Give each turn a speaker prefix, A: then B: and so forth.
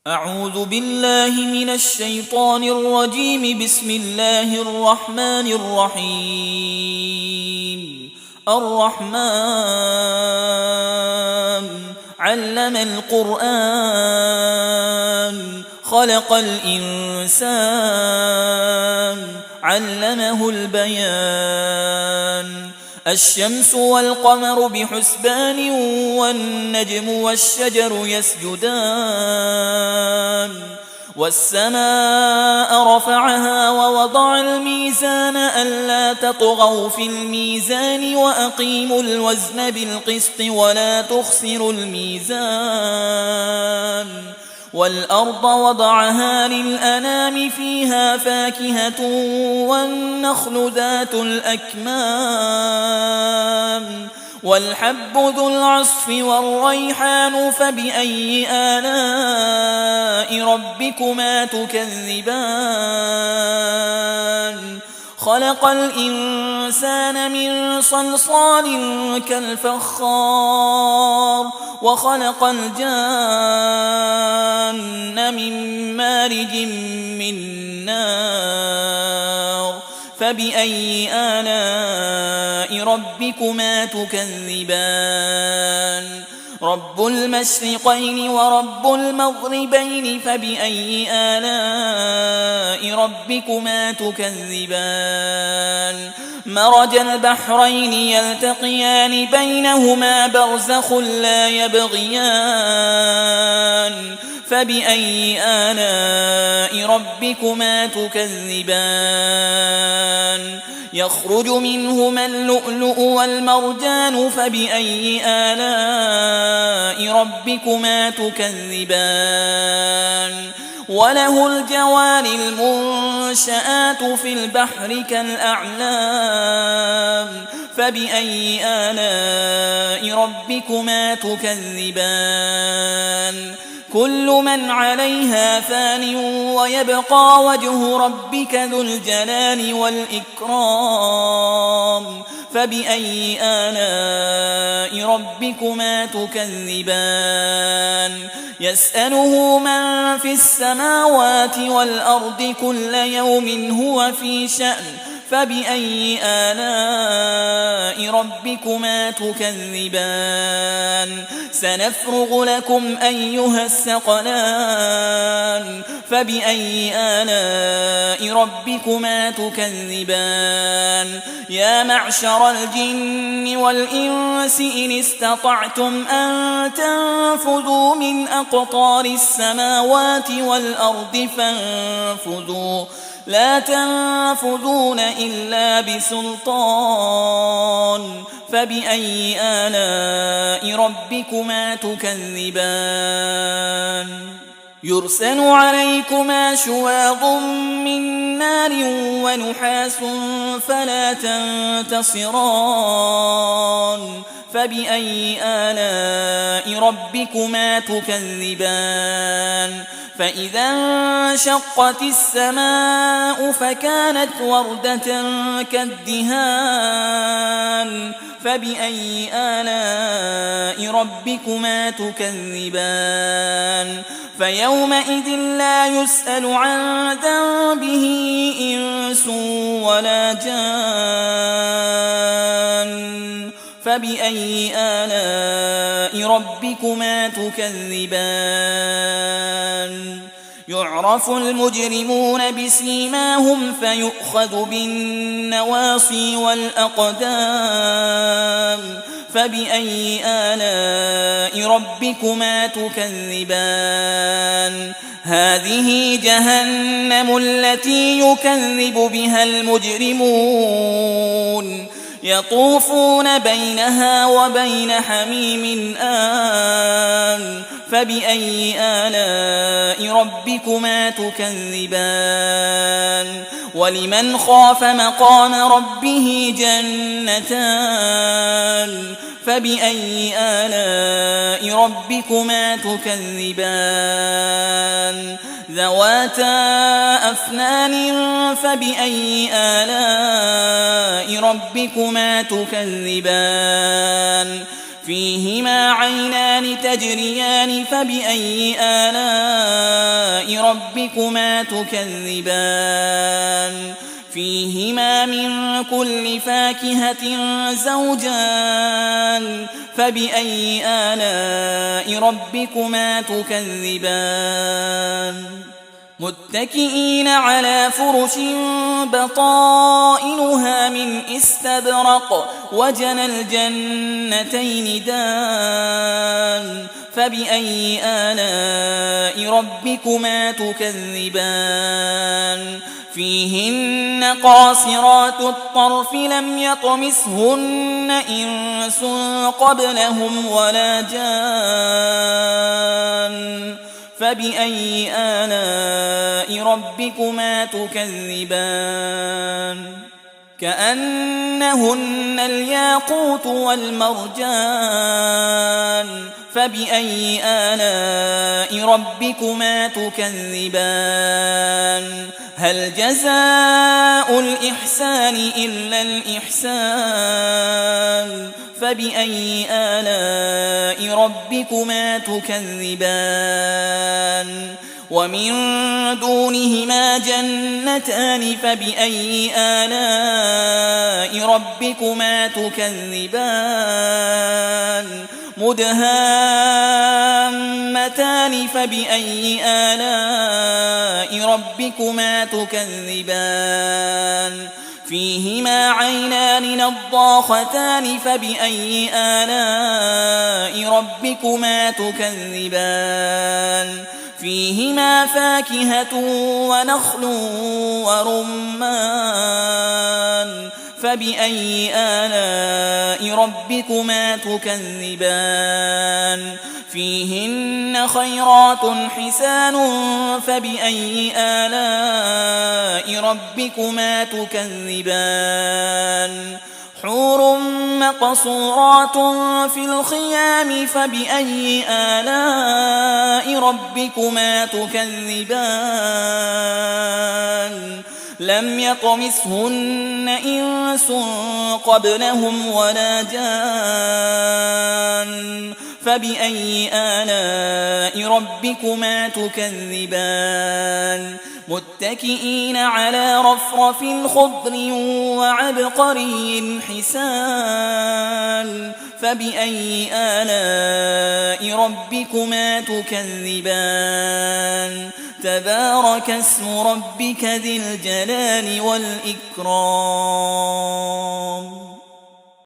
A: أعوذ بالله من الشيطان الرجيم. بسم الله الرحمن الرحيم. الرحمن علم القرآن خلق الإنسان علمه البيان. الشمس والقمر بحسبان والنجم والشجر يسجدان. والسماء رفعها ووضع الميزان ألا تطغوا في الميزان وأقيموا الوزن بالقسط ولا تخسروا الميزان. والأرض وضعها للأنام فيها فاكهة والنخل ذات الأكمام والحب ذو العصف والريحان. فبأي آلاء ربكما تكذبان؟ خلق الإنسان من صلصال كالفخار وخلق الجان من مارج من نار. فبأي آلاء ربكما تكذبان؟ رب المشرقين ورب المغربين. فبأي آلاء ربكما تكذبان؟ مرج البحرين يلتقيان بينهما برزخ لا يبغيان. فبأي آلاء ربكما تكذبان؟ يخرج منهما اللؤلؤ والمرجان. فبأي آلاء ربكما تكذبان؟ وله الجوار المنشآت في البحر كالأعلام. فبأي آلاء ربكما تكذبان؟ كل من عليها فان ويبقى وجه ربك ذو الجلال والإكرام. فبأي آلاء ربكما تكذبان؟ يسأله من في السماوات والأرض كل يوم هو في شأن. فبأي آلاء ربكما تكذبان؟ سنفرغ لكم أيها الثقلان. فبأي آلاء ربكما تكذبان؟ يا معشر الجن والإنس إن استطعتم أن تنفذوا من أقطار السماوات والأرض فانفذوا لا تنفذون إلا بسلطان. فبأي آلاء ربكما تكذبان؟ يرسل عليكما شواظ من نار ونحاس فلا تنتصران. فبأي آلاء ربكما تكذبان؟ فإذا انشقت السماء فكانت وردة كالدهان. فبأي آلاء ربكما تكذبان؟ فيومئذ لا يسأل عن ذنبه إنس ولا جان. فبأي آلاء ربكما تكذبان؟ يعرف المجرمون بسيماهم فيؤخذ بالنواصي والأقدام. فبأي آلاء ربكما تكذبان؟ هذه جهنم التي يكذب بها المجرمون يطوفون بينها وبين حميم آن. فبأي آلاء ربكما تكذبان؟ ولمن خاف مقام ربه جنتان. فبأي آلاء ربكما تكذبان؟ ذواتا أفنان. فبأي آلاء ربكما تكذبان؟ فيهما عينان تجريان. فبأي آلاء ربكما تكذبان فيهما من كل فاكهة زوجان فبأي آلاء ربكما تكذبان متكئين على فرش بطائنها من استبرق وجنى الجنتين دان فبأي آلاء ربكما تكذبان فيهن قاصرات الطرف لم يطمثهن إنس قبلهم ولا جان فبأي آلاء ربكما تكذبان كأنهن الياقوت والمرجان فبأي آلاء ربكما تكذبان هل جزاء الإحسان إلا الإحسان فبأي آلاء ربكما تكذبان ومن دونهما جنتان فبأي آلاء ربكما تكذبان مدهامتان فبأي آلاء ربكما تكذبان فيهما عينان نضاختان فبأي آلاء ربكما تكذبان فيهما فاكهة ونخل ورمان فبأي آلاء ربكما تكذبان فيهن خيرات حسان فبأي آلاء ربكما تكذبان حور مقصورات في الخيام فبأي آلاء ربكما تكذبان لم يطمثهن إنس قبلهم ولا جان فبأي آلاء ربكما تكذبان متكئين على رفرف خضر وعبقري حسان فبأي آلاء ربكما تكذبان تبارك اسم ربك ذي الجلال والإكرام